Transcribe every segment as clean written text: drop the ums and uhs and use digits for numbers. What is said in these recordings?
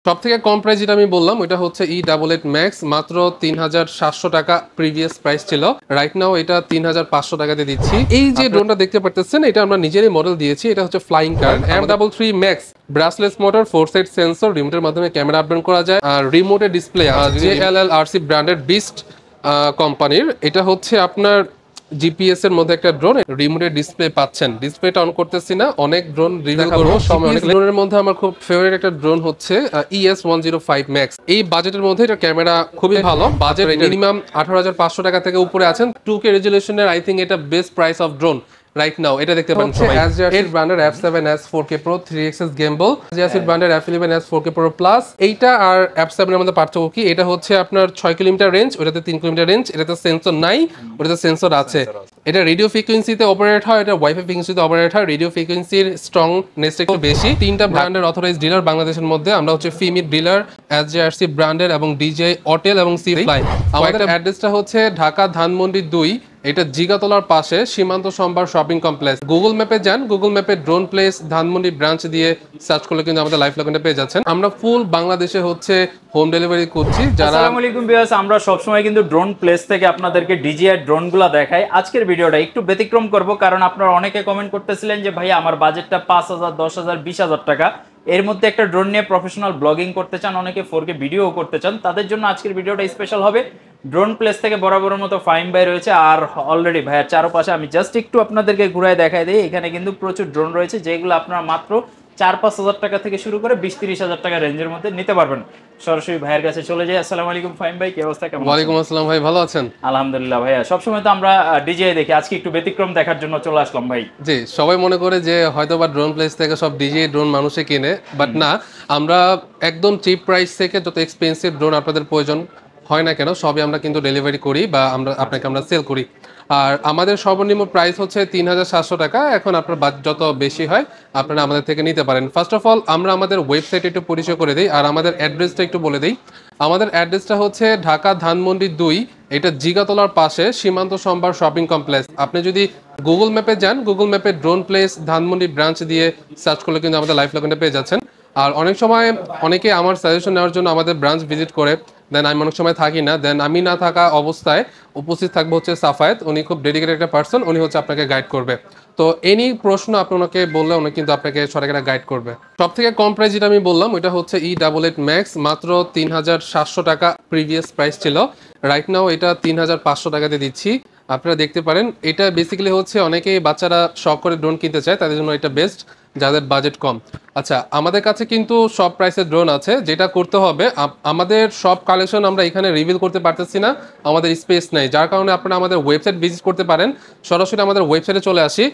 সবথেকে কম প্রাইস যেটা আমি বললাম ওটা হচ্ছে E88 Max, মাত্র 3700 টাকা প্রিভিয়াস প্রাইস ছিল। রাইট নাও এটা 3500 টাকাতে দিচ্ছি। এই যে ড্রোনটা দেখতে পারতেছেন এটা আমরা নিজেরই মডেল দিয়েছি, এটা হচ্ছে flying car M33 Max, brushless motor, 4 side sensor, রিমোটের মাধ্যমে ক্যামেরা আপডেট করা যায়, আর রিমোটের ডিসপ্লে JLLRC ব্র্যান্ডের বিস্ট কোম্পানির। এটা হচ্ছে আপনার জিপিএস এর মধ্যে একটা ড্রোন, রিমোটের ডিসপ্লে পাচ্ছেন। ডিসপ্লেটা অন করতেছি না, অনেক ড্রোন রিভিউ করব সময়। অনেক ড্রোনের মধ্যে আমার খুব ফেভারিট একটা ড্রোন হচ্ছে ES105 Max। এই বাজেটের মধ্যে এটা ক্যামেরা খুবই ভালো, বাজেট মিনিমাম 18500 টাকা থেকে উপরে আছেন। 2K রেজুলেশনের আই থিংক এটা best price of drone right now. এটা দেখতে পাচ্ছেন সবাই ASJRC ব্র্যান্ডের F7S 4K Pro 3XS gimbal, ASJRC ব্র্যান্ডের F11S 4K Pro Plus। এইটা আর F7 এর মধ্যে পার্থক্য কি? এটা হচ্ছে আপনার 6 কিলোমিটার রেঞ্জ, ওটাতে 3 কিলোমিটার রেঞ্জ। এটাতে সেন্সর নাই, ওটাতে সেন্সর আছে। এটা রেডিও ফ্রিকোয়েন্সিতে অপারেট হয়, এটা ওয়াইফাই ফ্রিকোয়েন্সিতে অপারেট হয়। রেডিও ফ্রিকোয়েন্সির স্ট্রংনেস একটু বেশি। 3টা ব্র্যান্ডের অথরাইজ ডিলার বাংলাদেশের মধ্যে, আমরা হচ্ছে ফিমিট ডিলার, ASJRC ব্র্যান্ডের এবং ডিজে অটেল এবং সি ফ্লাই। আমাদের অ্যাড্রেসটা হচ্ছে ঢাকা ধানমন্ডি 2, এটা জিগাতলার পাশে সীমান্ত সম্ভার শপিং কমপ্লেক্স। গুগল ম্যাপে যান, গুগল ম্যাপে ড্রোন প্লেস ধানমন্ডি ব্রাঞ্চ দিয়ে সার্চ করলে কিন্তু আমাদের লাইভ লোকেশনটা পেয়ে যাচ্ছেন। আমরা ফুল বাংলাদেশে হচ্ছে হোম ডেলিভারি করছি। আসসালামু আলাইকুম ভিউয়ার্স, আমরা সবসময় কিন্তু ড্রোন প্লেস থেকে আপনাদেরকে ডিজিআই ড্রোনগুলো দেখাই। আজকের ভিডিওটা একটু ব্যতিক্রম করব, কারণ আপনারা অনেকে কমেন্ট করতেছিলেন যে ভাই আমার বাজেটটা 5000, 10000, 20000 টাকা, এর মধ্যে একটা ড্রোন নিয়ে প্রফেশনাল ব্লগিং করতে চান, অনেকে 4K ভিডিও করতে চান। তাদের জন্য আজকের ভিডিওটা স্পেশাল হবে। ড্রোন প্লেস থেকে বরাবরের মতো ফাইম ভাই রয়েছে, আর অলরেডি ভাইয়ের চারপাশে আমি জাস্ট একটু আপনাদেরকে ঘুরায় দেখাই দিই। এখানে কিন্তু প্রচুর ড্রোন রয়েছে, যেগুলো আপনারা মাত্র 4-5 হাজার টাকা থেকে শুরু করে 20-30 হাজার টাকা রেঞ্জের মধ্যে নিতে পারবেন। সরাসরি ভাইয়ের কাছে চলে যাই। আসসালামু আলাইকুম ফাইম ভাই, কি অবস্থা, কেমন? ওয়ালাইকুম আসসালাম ভাই, ভালো আছেন? আলহামদুলিল্লাহ ভাইয়া, সবসময় তো আমরা ডিজে দেখি, আজকে একটু ব্যতিক্রম দেখার জন্য চলে আসলাম ভাই। জি, সবাই মনে করে যে হয়তো বা ড্রোন প্লেস থেকে সব ডিজে ড্রোন মানুষে কিনে, বাট না, আমরা একদম চিপ প্রাইস থেকে যত এক্সপেন্সিভ ড্রোন আপনাদের প্রয়োজন হয় না কেন সবই আমরা কিন্তু ডেলিভারি করি বা আমরা সেল করি। আর আমাদের সর্বনিম্ন প্রাইস হচ্ছে 3700 টাকা। এখন আপনার যত বেশি হয় আপনারা আমাদের থেকে নিতে পারেন। ফার্স্ট অফ অল আমরা আমাদের ওয়েবসাইট একটু পরিচয় করে দিই, আর আমাদের অ্যাড্রেসটা একটু বলে দিই। আমাদের অ্যাড্রেসটা হচ্ছে ঢাকা ধানমন্ডি 2, এটা জিগাতলার পাশে সীমান্ত সম্ভার শপিং কমপ্লেক্স। আপনি যদি গুগল ম্যাপে যান, গুগল ম্যাপে ড্রোন প্লেস ধানমন্ডি ব্রাঞ্চ দিয়ে সার্চ করলে কিন্তু আমাদের লাইভ লোকেশনটা পেয়ে যাচ্ছেন। আর অনেক সময় অনেকে আমার সাজেশন নেওয়ার জন্য আমাদের ব্রাঞ্চ ভিজিট করে, দেন আমি অনেক সময় থাকি না, দেন আমি না থাকা অবস্থায় উপস্থিত থাকবো হচ্ছে সাফায়েত। উনি খুব ডেডিকেটেড একটা পার্সন, উনি হচ্ছে আপনাকে গাইড করবে। তো এনি প্রশ্ন আপনি ওনাকে বললে উনি কিন্তু আপনাকে সঠিক একটা গাইড করবে। সব থেকে কম প্রাইস যেটা আমি বললাম ওইটা হচ্ছে E88 Max, মাত্র 3700 টাকা প্রিভিয়াস প্রাইস ছিল। রাইট নাও এটা 3500 টাকাতে দিচ্ছি। আপনারা দেখতে পারেন, এটা বেসিক্যালি হচ্ছে অনেকেই বাচ্চারা শখ করে ড্রোন কিনতে চায়, তাদের জন্য এটা বেস্ট যাদের বাজেট কম। আচ্ছা, আমাদের কাছে কিন্তু সব প্রাইসের ড্রোন আছে। যেটা করতে হবে, আমাদের সব কালেকশন আমরা এখানে রিভিল করতে পারতেছি না, আমাদের স্পেস নেই, যার কারণে আপনারা আমাদের ওয়েবসাইট ভিজিট করতে পারেন। সরাসরি আমাদের ওয়েবসাইটে চলে আসি।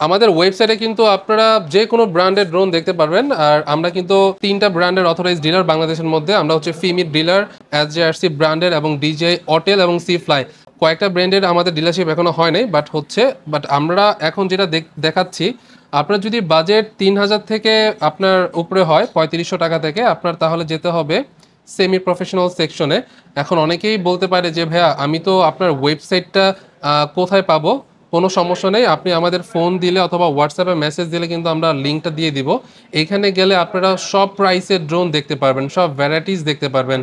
আমাদের ওয়েবসাইটে কিন্তু আপনারা যে কোনো ব্র্যান্ডের ড্রোন দেখতে পারবেন। আর আমরা কিন্তু 3টা ব্র্যান্ডের অথরাইজ ডিলার বাংলাদেশের মধ্যে, আমরা হচ্ছে ফিমিট ডিলার, ASJRC ব্র্যান্ডের এবং ডিজে অটেল এবং সি ফ্লাই। কয়েকটা ব্র্যান্ডের আমাদের ডিলারশিপ এখনো হয় নাই, বাট আমরা এখন যেটা দেখাচ্ছি, আপনার যদি বাজেট 3000 থেকে আপনার উপরে হয়, 3500 টাকা থেকে, আপনার তাহলে যেতে হবে সেমি প্রফেশনাল সেকশনে। এখন অনেকেই বলতে পারে যে ভাইয়া আমি তো আপনার ওয়েবসাইটটা কোথায় পাবো? কোনো সমস্যা নেই, আপনি আমাদের ফোন দিলে অথবা হোয়াটসঅ্যাপে মেসেজ দিলে কিন্তু আমরা লিঙ্কটা দিয়ে দিব। এখানে গেলে আপনারা সব প্রাইসের ড্রোন দেখতে পারবেন, সব ভ্যারাইটিস দেখতে পারবেন।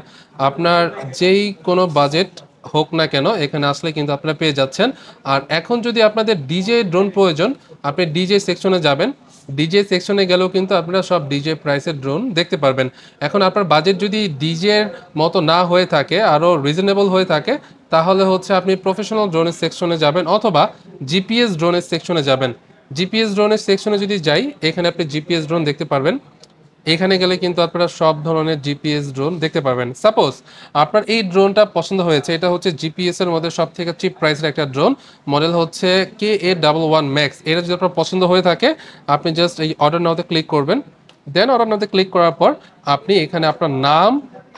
আপনার যেই কোনো বাজেট হোক না কেন এখানে আসলে কিন্তু আপনারা পেয়ে যাচ্ছেন। আর এখন যদি আপনাদের ডিজে ড্রোন প্রয়োজন, আপনি ডিজে সেকশনে যাবেন, ডিজে সেকশনে গেলেও কিন্তু আপনারা সব ডিজে প্রাইসের ড্রোন দেখতে পারবেন। এখন আপনার বাজেট যদি ডিজের মতো না হয়ে থাকে, আরও রিজনেবল হয়ে থাকে, তাহলে হচ্ছে আপনি প্রফেশনাল ড্রোনের সেকশনে যাবেন অথবা জিপিএস ড্রোনের সেকশনে যাবেন। জিপিএস ড্রোনের সেকশনে যদি যাই, এখানে আপনি জিপিএস ড্রোন দেখতে পারবেন। এখানে গেলে কিন্তু আপনারা সব ধরনের জিপিএস ড্রোন দেখতে পারবেন। সাপোজ আপনার এই ড্রোনটা পছন্দ হয়েছে, এটা হচ্ছে জিপিএস এর মধ্যে সব থেকে চিপ প্রাইসের একটা ড্রোন, মডেল হচ্ছে KA11 Max। এটা যদি আপনার পছন্দ হয়ে থাকে, আপনি জাস্ট এই অর্ডার নাওতে ক্লিক করবেন। দেন অর্ডার নাওতে ক্লিক করার পর আপনি এখানে আপনার নাম,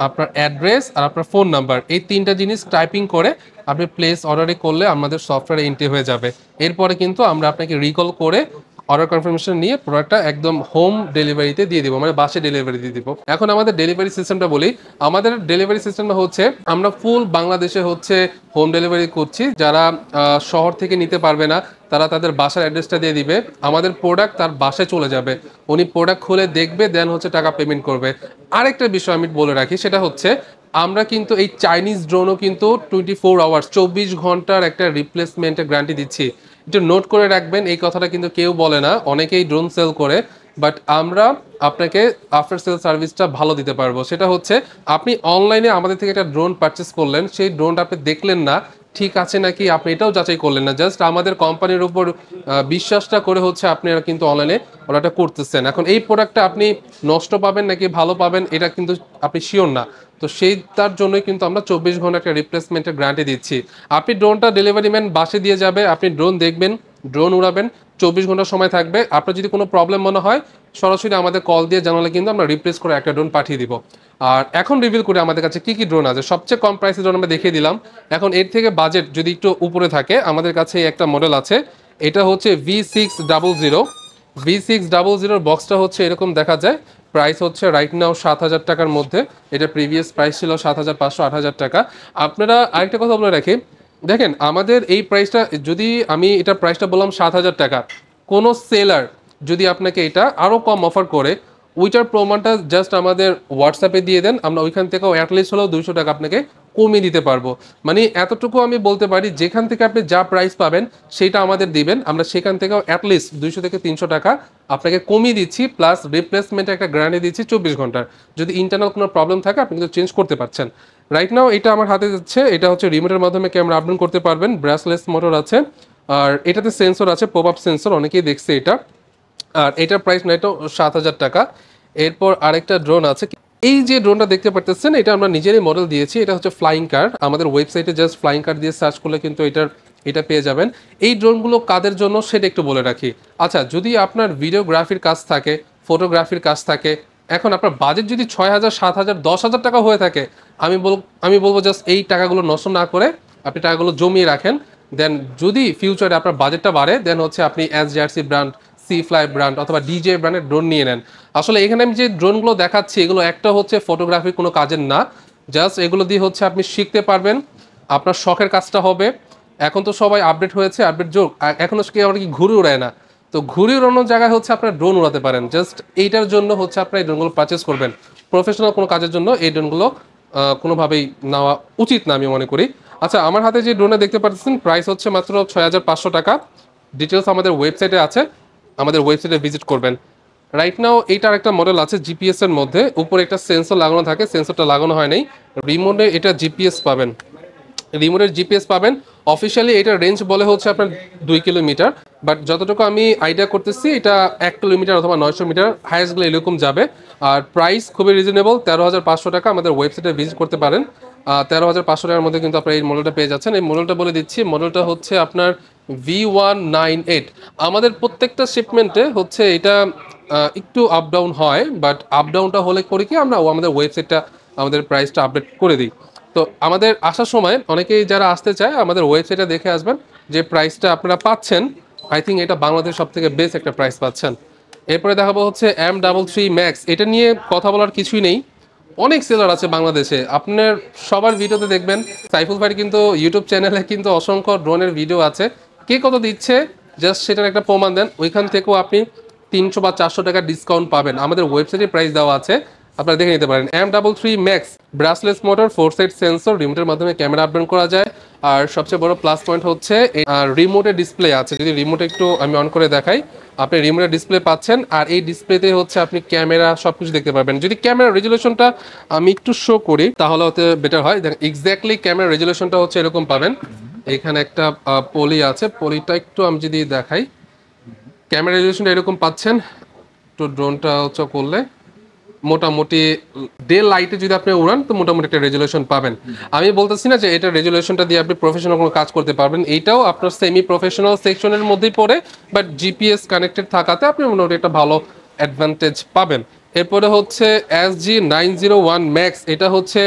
আপনার অ্যাড্রেস আর আপনার ফোন নাম্বার, এই 3টা জিনিস টাইপিং করে আপনি প্লেস অর্ডারে করলে আমাদের সফটওয়্যারে এন্ট্রি হয়ে যাবে। এরপরে কিন্তু আমরা আপনাকে রিকল করে অর্ডার কনফার্মেশন নিয়ে প্রোডাক্টটা একদম হোম ডেলিভারিতে দিয়ে দিব, মানে বাসে ডেলিভারি দিয়ে দিব। এখন আমাদের ডেলিভারি সিস্টেমটা বলি। আমাদের ডেলিভারি সিস্টেমটা হচ্ছে আমরা ফুল বাংলাদেশে হচ্ছে হোম ডেলিভারি করছি। যারা শহর থেকে নিতে পারবে না তারা তাদের বাসার অ্যাড্রেসটা দিয়ে দিবে, আমাদের প্রোডাক্ট তার বাসায় চলে যাবে, উনি প্রোডাক্ট খুলে দেখবে, দেন হচ্ছে টাকা পেমেন্ট করবে। আরেকটা বিষয় আমি বলে রাখি, সেটা হচ্ছে আমরা কিন্তু এই চাইনিজ ড্রোনও কিন্তু 24 আওয়ার্স 24 ঘন্টার একটা রিপ্লেসমেন্টের গ্যারান্টি দিচ্ছি। একটু নোট করে রাখবেন, এই কথাটা কিন্তু কেউ বলে না, অনেকেই ড্রোন সেল করে, বাট আমরা আপনাকে আফটার সেল সার্ভিসটা ভালো দিতে পারবো। সেটা হচ্ছে আপনি অনলাইনে আমাদের থেকে একটা ড্রোন পারচেস করলেন, সেই ড্রোনটা আপনি দেখলেন না ঠিক আছে নাকি, আপনি এটাও যাচাই করলেন না, জাস্ট আমাদের কোম্পানির উপর বিশ্বাসটা করে হচ্ছে আপনারা কিন্তু অনলাইনে অর্ডারটা করতেছেন। এখন এই প্রোডাক্টটা আপনি নষ্ট পাবেন নাকি ভালো পাবেন এটা কিন্তু আপনি শিওর না, তো তার জন্যই কিন্তু আমরা 24 ঘন্টা একটা রিপ্লেসমেন্টের গ্যারান্টি দিচ্ছি। আপনি ড্রোনটা ডেলিভারি ম্যান বাসে দিয়ে যাবে, আপনি ড্রোন দেখবেন, ড্রোন উড়াবেন, 24 ঘন্টা সময় থাকবে। আপনার যদি কোনো প্রবলেম মনে হয় সরাসরি আমাদের কল দিয়ে জানালে কিন্তু আমরা রিপ্লেস করে একটা ড্রোন পাঠিয়ে দিব। আর এখন রিভিল করে আমাদের কাছে কি কি ড্রোন আছে, সবচেয়ে কম প্রাইসের ড্রোন আমরা দেখিয়ে দিলাম। এখন এর থেকে বাজেট যদি একটু উপরে থাকে, আমাদের কাছে একটা মডেল আছে, এটা হচ্ছে V600। V600 বক্সটা হচ্ছে এরকম দেখা যায়, প্রাইস হচ্ছে রাইট নাও 7,000 টাকার মধ্যে। এটা প্রিভিয়াস প্রাইস ছিল 7,500 8,000 টাকা। আপনারা আরেকটা কথা বলে রাখি, দেখেন আমাদের এই প্রাইসটা, যদি আমি এটা প্রাইসটা বললাম 7,000 টাকা, কোনো সেলার যদি আপনাকে এটা আরও কম অফার করে, ওইটার প্রমাণটা জাস্ট আমাদের হোয়াটসঅ্যাপে দিয়ে দেন, আমরা ওইখান থেকেও অ্যাটলিস্ট হলেও 200 টাকা আপনাকে কমিয়ে দিতে পারবো। মানে এতটুকু আমি বলতে পারি, যেখান থেকে আপনি যা প্রাইস পাবেন সেটা আমাদের দিবেন, আমরা সেখান থেকেও অ্যাটলিস্ট 200 থেকে 300 টাকা আপনাকে কমিয়ে দিচ্ছি, প্লাস রিপ্লেসমেন্টে একটা গ্যারান্টি দিচ্ছি 24 ঘন্টার। যদি ইন্টারনাল কোনো প্রবলেম থাকে আপনি কিন্তু চেঞ্জ করতে পারছেন। রাইট নাও এটা আমার হাতে যাচ্ছে, এটা হচ্ছে রিমোটের মাধ্যমে ক্যামেরা আপডাউন করতে পারবেন, ব্রাসলেস মোটর আছে, আর এটাতে সেন্সর আছে, পপ আপ সেন্সর, অনেকেই দেখছে এটা। আর এটার প্রাইস না, এটা 7,000 টাকা। এরপর আরেকটা ড্রোন আছে, এই যে ড্রোনটা দেখতে পারতেছেন এটা আমরা নিজেরই মডেল দিয়েছি, এটা হচ্ছে ফ্লাইং কার। আমাদের ওয়েবসাইটে জাস্ট ফ্লাইং কার দিয়ে সার্চ করলে কিন্তু এটা পেয়ে যাবেন। এই ড্রোনগুলো কাদের জন্য সেটা একটু বলে রাখি। আচ্ছা, যদি আপনার ভিডিওগ্রাফির কাজ থাকে, ফটোগ্রাফির কাজ থাকে, এখন আপনার বাজেট যদি 6,000 7,000 10,000 টাকা হয়ে থাকে, আমি বলবো জাস্ট এই টাকাগুলো নষ্ট না করে আপনি টাকাগুলো জমিয়ে রাখেন। দেন যদি ফিউচারে আপনার বাজেটটা বাড়ে, দেন হচ্ছে আপনি SJRC ব্র্যান্ড, C-Fly ব্র্যান্ড অথবা DJI ব্র্যান্ডের ড্রোন নিয়ে নেন। আসলে এখানে আমি যে ড্রোনগুলো দেখাচ্ছি এগুলো একটা হচ্ছে ফটোগ্রাফির কোনো কাজের না, জাস্ট এগুলো দিয়ে হচ্ছে আপনি শিখতে পারবেন, আপনার শখের কাজটা হবে। এখন তো সবাই আপডেট হয়েছে, আপডেট যোগ, এখনও কেউ আবার কি ঘুরে উড়ায় না, তো ঘুরে উড়ানোর জায়গায় হচ্ছে আপনার ড্রোন উড়াতে পারেন। জাস্ট এইটার জন্য হচ্ছে আপনার এই ড্রোনগুলো পারচেস করবেন। প্রফেশনাল কোনো কাজের জন্য এই ড্রোনগুলো কোনোভাবেই নেওয়া উচিত না আমি মনে করি। আচ্ছা, আমার হাতে যে ড্রোনটা দেখতে পাচ্ছেন প্রাইস হচ্ছে মাত্র 6,500 টাকা। ডিটেলস আমাদের ওয়েবসাইটে আছে, আমাদের ওয়েবসাইটে ভিজিট করবেন। রাইট নাও এইটার একটা মডেল আছে জিপিএস এর মধ্যে, উপরে একটা সেন্সর লাগানো থাকে, সেন্সরটা লাগানো হয় নাই, রিমোটে এটা জিপিএস পাবেন, রিমোটের জিপিএস পাবেন। অফিসিয়ালি এটার রেঞ্জ বলে হচ্ছে আপনার 2 কিলোমিটার, বাট যতটুকু আমি আইডিয়া করতেছি এটা 1 কিলোমিটার অথবা 900 মিটার হাইয়েস্টগুলো এরকম যাবে। আর প্রাইস খুবই রিজনেবল, 13,500 টাকা। আমাদের ওয়েবসাইটে ভিজিট করতে পারেন। 13,500 টাকার মধ্যে কিন্তু আপনার এই মডেলটা পেয়ে যাচ্ছেন। এই মডেলটা বলে দিচ্ছি, মডেলটা হচ্ছে আপনার V198। আমাদের প্রত্যেকটা শিপমেন্টে হচ্ছে এটা একটু আপ ডাউন হয়, বাট আপ ডাউনটা হলে করে কি আমরা আমাদের ওয়েবসাইটটা আমাদের প্রাইসটা আপডেট করে দিই। তো আমাদের আসার সময় অনেকেই যারা আসতে চায় আমাদের ওয়েবসাইটে দেখে আসবেন, যে প্রাইসটা আপনারা পাচ্ছেন, আই থিঙ্ক এটা বাংলাদেশের সব থেকে বেস্ট একটা প্রাইস পাচ্ছেন। এরপরে দেখাবো হচ্ছে M33 Max। এটা নিয়ে কথা বলার কিছুই নেই, অনেক সেলার আছে বাংলাদেশে, আপনার সবার ভিডিওতে দেখবেন। সাইফুল ভাই কিন্তু ইউটিউব চ্যানেলে কিন্তু অসংখ্য ড্রোনের ভিডিও আছে, কে কত দিচ্ছে জাস্ট সেটার একটা প্রমাণ দেন, ওইখান থেকেও আপনি 300 বা 400 টাকা ডিসকাউন্ট পাবেন। আমাদের ওয়েবসাইটে প্রাইস দেওয়া আছে, আপনারা দেখে নিতে পারেন। M33 Max, brushless motor, 4 side sensor, রিমোটের মাধ্যমে ক্যামেরা আপডেট করা যায়। আর সবচেয়ে বড় প্লাস পয়েন্ট হচ্ছে রিমোটের ডিসপ্লে আছে। যদি রিমোট একটু আমি অন করে দেখাই, আপনি রিমোটের ডিসপ্লে পাচ্ছেন, আর এই ডিসপ্লেতে হচ্ছে আপনি ক্যামেরা সবকিছু দেখতে পারবেন। যদি ক্যামেরা রেজুলেশনটা আমি একটু শো করি তাহলে হতে বেটার হয়। দেখেন এক্স্যাক্টলি ক্যামেরা রেজুলেশনটা হচ্ছে এরকম পাবেন। এখানে একটা পলি আছে, পলিটা একটু আমি যদি দেখাই, ক্যামেরা রেজুলেশনটা এরকম পাচ্ছেন। তো ড্রোনটা হচ্ছে করলে মোটামুটি ডে লাইটে যদি আপনি উড়ান তো মোটামুটি একটা রেজুলেশন পাবেন। আমি বলতেছি না যে এটা রেজুলেশনটা দিয়ে আপনি প্রফেশনাল কোনো কাজ করতে পারবেন, এইটাও আপনার সেমি প্রফেশনাল সেকশনের মধ্যেই পড়ে, বাট জিপিএস কানেক্টেড থাকাতে আপনি মোটামুটি একটা ভালো অ্যাডভান্টেজ পাবেন। এরপরে হচ্ছে SG901 Max, এটা হচ্ছে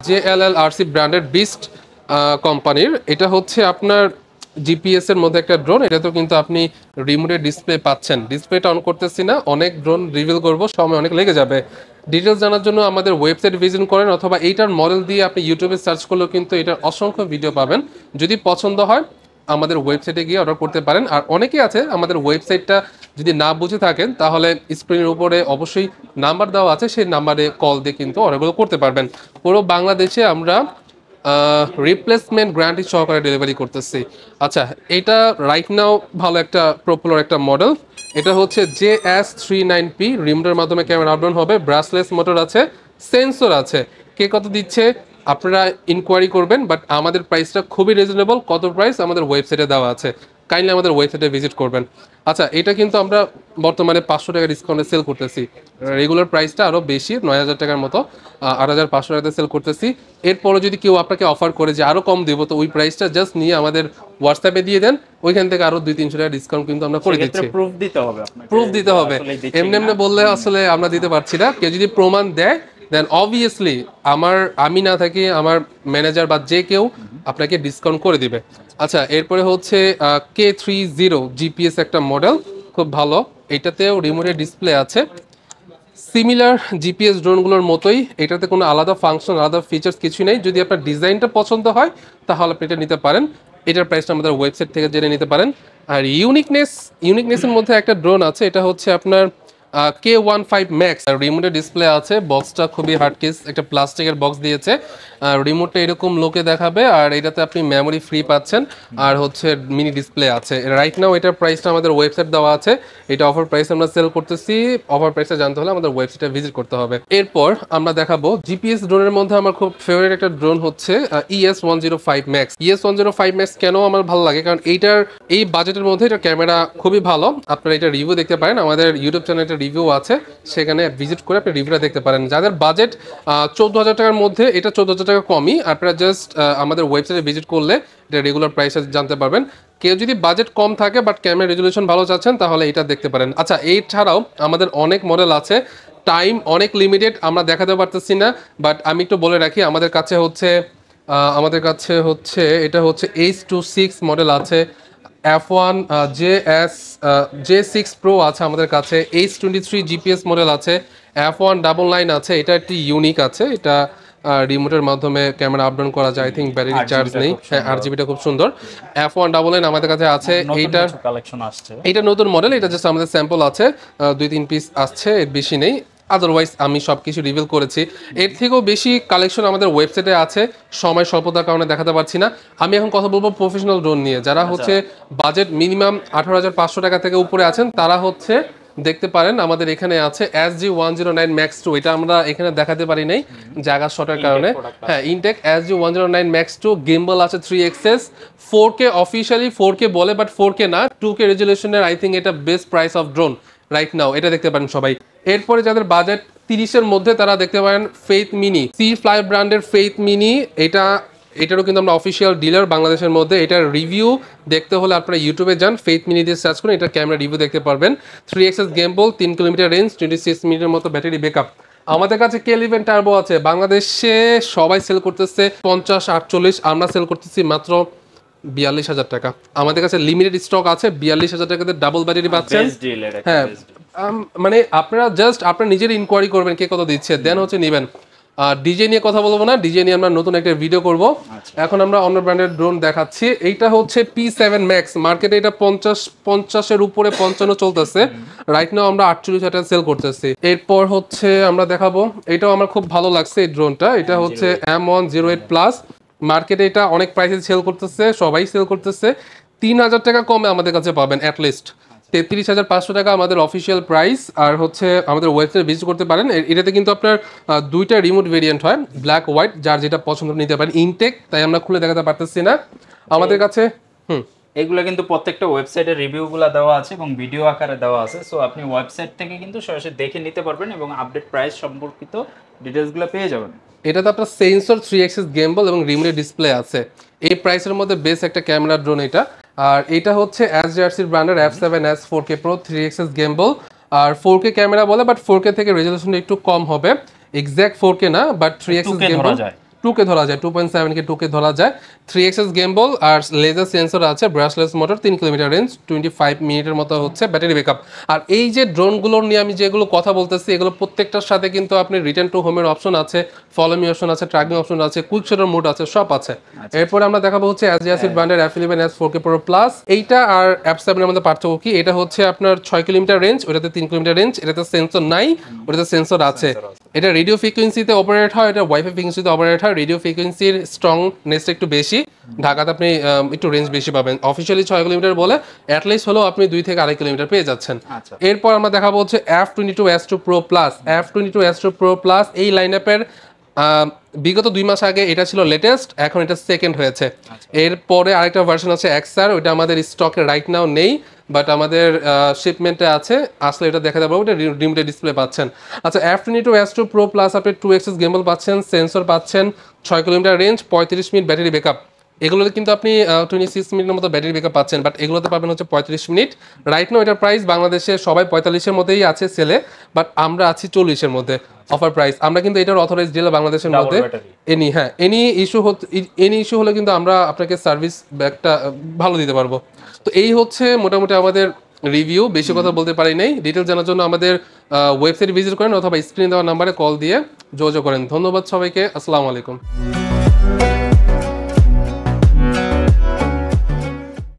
JLLRC ব্র্যান্ডের বিস্ট কোম্পানির। এটা হচ্ছে আপনার জিপিএস এর মধ্যে একটা ড্রোন, এটা তো কিন্তু আপনি রিমোটের ডিসপ্লে পাচ্ছেন। ডিসপ্লেটা অন করতেছি না, অনেক ড্রোন রিভিল করব, সময় অনেক লেগে যাবে। ডিটেলস জানার জন্য আমাদের ওয়েবসাইট ভিজিট করেন, অথবা এইটার মডেল দিয়ে আপনি ইউটিউবে সার্চ করলেও কিন্তু এটার অসংখ্য ভিডিও পাবেন। যদি পছন্দ হয় আমাদের ওয়েবসাইটে গিয়ে অর্ডার করতে পারেন। আর অনেকেই আছে আমাদের ওয়েবসাইটটা যদি না বুঝে থাকেন, তাহলে স্ক্রিনের উপরে অবশ্যই নাম্বার দেওয়া আছে, সেই নাম্বারে কল দিয়ে কিন্তু অর্ডারগুলো করতে পারবেন। পুরো বাংলাদেশে আমরা রিপ্লেসমেন্ট গ্যারান্টি সহকারে ডেলিভারি করতেছি। আচ্ছা, এটা রাইট নাও ভালো একটা পপুলার একটা মডেল। এটা হচ্ছে JS39P, রিমোটের মাধ্যমে ক্যামেরা আপডাউন হবে, ব্রাসলেস মোটর আছে, সেন্সর আছে। কে কত দিচ্ছে আপনারা ইনকোয়ারি করবেন, বাট আমাদের প্রাইসটা খুবই রিজনেবল। কত প্রাইস আমাদের ওয়েবসাইটে দেওয়া আছে, কাইন্ডলি আমাদের ওয়েবসাইটে ভিজিট করবেন। আচ্ছা, এটা কিন্তু আমরা বর্তমানে 500 টাকা ডিসকাউন্টে সেল করতেছি। রেগুলার প্রাইসটা আরও বেশি, 9,000 টাকার মতো, 8,500 টাকাতে সেল করতেছি। এরপরে যদি কেউ আপনাকে অফার করে যে আরও কম দেবো, তো ওই প্রাইসটা জাস্ট নিয়ে আমাদের হোয়াটসঅ্যাপে দিয়ে দেন, ওইখান থেকে আরও 200-300 টাকা ডিসকাউন্ট কিন্তু আমরা করে দিচ্ছি। প্রুফ দিতে হবে আপনাকে, প্রুফ দিতে হবে, এমনি এমনি বললে আসলে আমরা দিতে পারছি না। কেউ যদি প্রমাণ দেয় দেন অবভিয়াসলি আমি না থাকি, আমার ম্যানেজার বা যে কেউ আপনাকে ডিসকাউন্ট করে দিবে। আচ্ছা, এরপরে হচ্ছে K30 জিপিএস একটা মডেল, খুব ভালো। এটাতেও রিমোটের ডিসপ্লে আছে, সিমিলার জিপিএস ড্রোনগুলোর মতোই। এটাতে কোনো আলাদা ফাংশন, আলাদা ফিচার্স কিছু নেই। যদি আপনার ডিজাইনটা পছন্দ হয় তাহলে আপনি এটা নিতে পারেন। এটার প্রাইসটা আমাদের ওয়েবসাইট থেকে জেনে নিতে পারেন। আর ইউনিকনেসের মধ্যে একটা ড্রোন আছে, এটা হচ্ছে আপনার K15 Max, রিমোটের ডিসপ্লে আছে, বক্সটা খুবই হার্ড কেস, একটা প্লাস্টিকের বক্স দিয়েছে। রিমোটটা এরকম লোকে দেখাবে, আর এটাতে আপনি মেমোরি ফ্রি পাচ্ছেন, আর হচ্ছে মিনি ডিসপ্লে আছে। রাইট নাও এটার প্রাইসটা আমাদের ওয়েবসাইট দেওয়া আছে, এটা অফার প্রাইস আমরা সেল করতেছি। অফার প্রাইসটা জানতে হলে আমাদের ওয়েবসাইটে ভিজিট করতে হবে। এরপর আমরা দেখাবো জিপিএস ড্রোনের মধ্যে আমার খুব ফেভারিট একটা ড্রোন হচ্ছে ES105 Max। ES105 Max কেন আমার ভালো লাগে, কারণ এই বাজেটের মধ্যে এটা ক্যামেরা খুবই ভালো। আপনারা এটা রিভিউ দেখতে পারেন, আমাদের ইউটিউব চ্যানেলে রিভিউ আছে, সেখানে ভিজিট করে আপনি রিভিউটা দেখতে পারেন। যাদের বাজেট 14,000 টাকার মধ্যে, এটা 14,000 টাকা কমই। আপনারা জাস্ট আমাদের ওয়েবসাইটে ভিজিট করলে এটা রেগুলার প্রাইস জানতে পারবেন। কেউ যদি বাজেট কম থাকে বাট ক্যামেরা রেজুলেশন ভালো চাচ্ছেন, তাহলে এটা দেখতে পারেন। আচ্ছা, এই ছাড়াও আমাদের অনেক মডেল আছে, টাইম অনেক লিমিটেড, আমরা দেখাতে পারতেছি না। বাট আমি একটু বলে রাখি, আমাদের কাছে হচ্ছে এটা হচ্ছে H26 মডেল আছে, F1 J6 Pro আছে আমাদের কাছে, H23 জিপিএস মডেল আছে, F199 আছে। এটা একটি ইউনিক আছে, এটা রিমোটের মাধ্যমে ক্যামেরা আপডাউন করা যায়। আই থিঙ্ক ব্যাটারি চার্জ নেই। হ্যাঁ, RGBটা খুব সুন্দর। F199 আমাদের কাছে আছে, এইটার কালেকশন আসছে, এটা নতুন মডেল, এটা জাস্ট আমাদের স্যাম্পল আছে, 2-3 পিস আসছে, এর বেশি নেই। আদারওয়াইজ আমি সব কিছু রিভিল করেছি। এর থেকেও বেশি কালেকশন আমাদের ওয়েবসাইটে আছে, সময় স্বল্পতার কারণে দেখাতে পারছি না। আমি এখন কথা বলবো প্রফেশনাল ড্রোন নিয়ে। যারা হচ্ছে বাজেট মিনিমাম 18,500 টাকা থেকে উপরে আছেন, তারা হচ্ছে দেখতে পারেন আমাদের এখানে আছে SG109 Max 2। এটা আমরা এখানে দেখাতে পারি নাই জায়গা শর্টের কারণে। হ্যাঁ, ইনটেক SG109 Max 2, গিম্বল আছে 3XS, 4K অফিশিয়ালি 4K বলে, বাট 4K না, 2K রেজুলেশনের। আই থিঙ্ক এটা best price of drone right now, এটা দেখতে পারেন সবাই। এরপরে যাদের বাজেট 30-এর মধ্যে, তারা দেখতে পারেন ফেইথ মিনি, C-Fly ব্র্যান্ডের ফেইথ মিনি। এটারও কিন্তু আমরা অফিসিয়াল ডিলার বাংলাদেশের মধ্যে। এটার রিভিউ দেখতে হলে আপনারা ইউটিউবে যান, ফেইথ মিনি দিয়ে সার্চ করুন, এটার ক্যামেরা রিভিউ দেখতে পারবেন। 3XS গেমবল, 3 কিলোমিটার রেঞ্জ, 26 মিনিটের মতো ব্যাটারি ব্যাকআপ। আমাদের কাছে K11 টার্বো আছে, বাংলাদেশে সবাই সেল করতেছে 50-48, আমরা সেল করতেছি মাত্র 42,000 টাকা। আমাদের কাছে লিমিটেড স্টক আছে, 42,000 টাকাতে ডাবল ব্যাটারি পাচ্ছেন। হ্যাঁ, মানে আপনারা নিজের ইনকোয়ারি করবেন কে কত দিচ্ছে, দেন হচ্ছে নেবেন। ডিজে নিয়ে কথা বলবো না, ডিজে নিয়ে আমরা নতুন একটা ভিডিও করব। এখন আমরা অন্য ব্র্যান্ডের ড্রোন দেখাচ্ছি। এইটা হচ্ছে P7 Max, মার্কেটে এটা 50-এর উপরে 55 চলতেছে। রাইট নাও আমরা 48,000 টাকা সেল করতেছি। এরপর হচ্ছে আমরা দেখাবো, এটাও আমার খুব ভালো লাগছে এই ড্রোনটা। এটা হচ্ছে M108 প্লাস, মার্কেটে এটা অনেক প্রাইসে সেল করতেছে, সবাই সেল করতেছে। 3,000 টাকা কমে আমাদের কাছে পাবেন অ্যাটলিস্ট। 33,500 টাকা আমাদের অফিসিয়াল প্রাইস। আর হচ্ছে আমাদের ওয়েবসাইট ভিজিট করতে পারেন। এটাতে কিন্তু আপনার দুইটা রিমোট ভেরিয়েন্ট হয়, ব্ল্যাক হোয়াইট, যার যেটা পছন্দ নিতে পারেন। ইনটেক, তাই আমরা খুলে দেখাতে পারতেছি না আমাদের কাছে। এগুলো কিন্তু প্রত্যেকটা ওয়েবসাইটে রিভিউগুলো দেওয়া আছে এবং ভিডিও আকারে দেওয়া আছে। সো আপনি ওয়েবসাইট থেকে কিন্তু সরাসরি দেখে নিতে পারবেন এবং আপডেট প্রাইস সম্পর্কিত ডিটেলসগুলো পেয়ে যাবেন। এটাতে আপনার সেন্সর, 3XS গেমবল এবং রিমোটের ডিসপ্লে আছে। এই প্রাইসের মধ্যে বেস্ট একটা ক্যামেরা ড্রোন এটা। আর এটা হচ্ছে SJRC ব্র্যান্ডের F7S 4K Pro, 3XS gimbal. আর 4K ক্যামেরা বলে, বাট 4K থেকে রেজুলেশন একটু কম হবে, এক্স্যাক্ট 4K না, বাট 3XS গেমবল 2K ধরা যায়, 2.7K 2K ধরা যায়। 3xs গেমবল আর লেজার সেন্সর আছে, ব্রাশলেস মোটর, 3 কিলোমিটার রেঞ্জ, 25 মিনিটের মতো হচ্ছে ব্যাটারি ব্যাকআপ। আর এই যে ড্রোনগুলোর নিয়ে আমি যেগুলো কথা বলতেছি, এগুলো প্রত্যেকটার সাথে কিন্তু আপনি রিটার্ন টু হোমের অপশন আছে, ফলো মি অপশন আছে, ট্র্যাকিং অপশন আছে, কুইক শাটার মোড আছে, সব আছে। এরপরে আমরা দেখাবো হচ্ছে অ্যাজিয়াসিড ব্র্যান্ডের F11s 4K Pro Plus। এইটা আর F7 এর মধ্যে পার্থক্য কি? এটা হচ্ছে আপনার 6 কিলোমিটার রেঞ্জ, ওটাতে 3 কিলোমিটার রেঞ্জ। এটাতে সেন্সর নাই, ওটাতে সেন্সর আছে। এটা রেডিও ফ্রিকোয়েন্সিতে অপারেট হয়, এটা ওয়াইফাই ফ্রিকোয়েন্সিতে অপারেট হয়। রেডিও ফ্রিকোয়েন্সির স্ট্রংনেস একটু বেশি, ঢাকাতে আপনি একটু রেঞ্জ বেশি পাবেন। অফিসিয়ালি 6 কিলোমিটার বলে, অ্যাটলিস্ট হলেও আপনি 2 থেকে 2.5 কিলোমিটার পেয়ে যাচ্ছেন। এরপর আমরা দেখাবো হচ্ছে F22s2 Pro Plus। F22s2 Pro Plus এই লাইন আপের বিগত 2 মাস আগে এটা ছিল লেটেস্ট, এখন এটা সেকেন্ড হয়েছে। এরপরে আরেকটা ভার্সন আছে XR, ওইটা আমাদের স্টকে রাইট নাও নেই, বাট আমাদের শিপমেন্টে আছে, আসলে এটা দেখা যাবে, ওটা রিমোটে ডিসপ্লে পাচ্ছেন। আচ্ছা, F22s2 Pro Plus আপনি 2xs গেমবল পাচ্ছেন, সেন্সর পাচ্ছেন, 6 kilometre range, 35 minute battery backup. এগুলোতে কিন্তু আপনি 26 মিনিটের মতো ব্যাটারি ব্যাকআপ পাচ্ছেন, বাট এগুলোতে পাবেন হচ্ছে 35 মিনিট। রাইট নাও এটার প্রাইস বাংলাদেশে সবাই 45-এর মধ্যেই আছে সেলে, বাট আমরা আছি 40-এর মধ্যে অফার প্রাইস। আমরা কিন্তু এটার অথরাইজ ডিলার বাংলাদেশের মধ্যে। এনি ইস্যু হলে কিন্তু আমরা আপনাকে সার্ভিস ব্যাকটা ভালো দিতে পারবো। তো এই হচ্ছে মোটামুটি আমাদের রিভিউ। বেশি কথা বলতে পারি নাই। ডিটেল জানার জন্য আমাদের ওয়েবসাইট ভিজিট করেন অথবা স্ক্রিনে দেওয়া নাম্বারে কল দিয়ে যোগাযোগ করেন। ধন্যবাদ সবাইকে, আসসালামু আলাইকুম।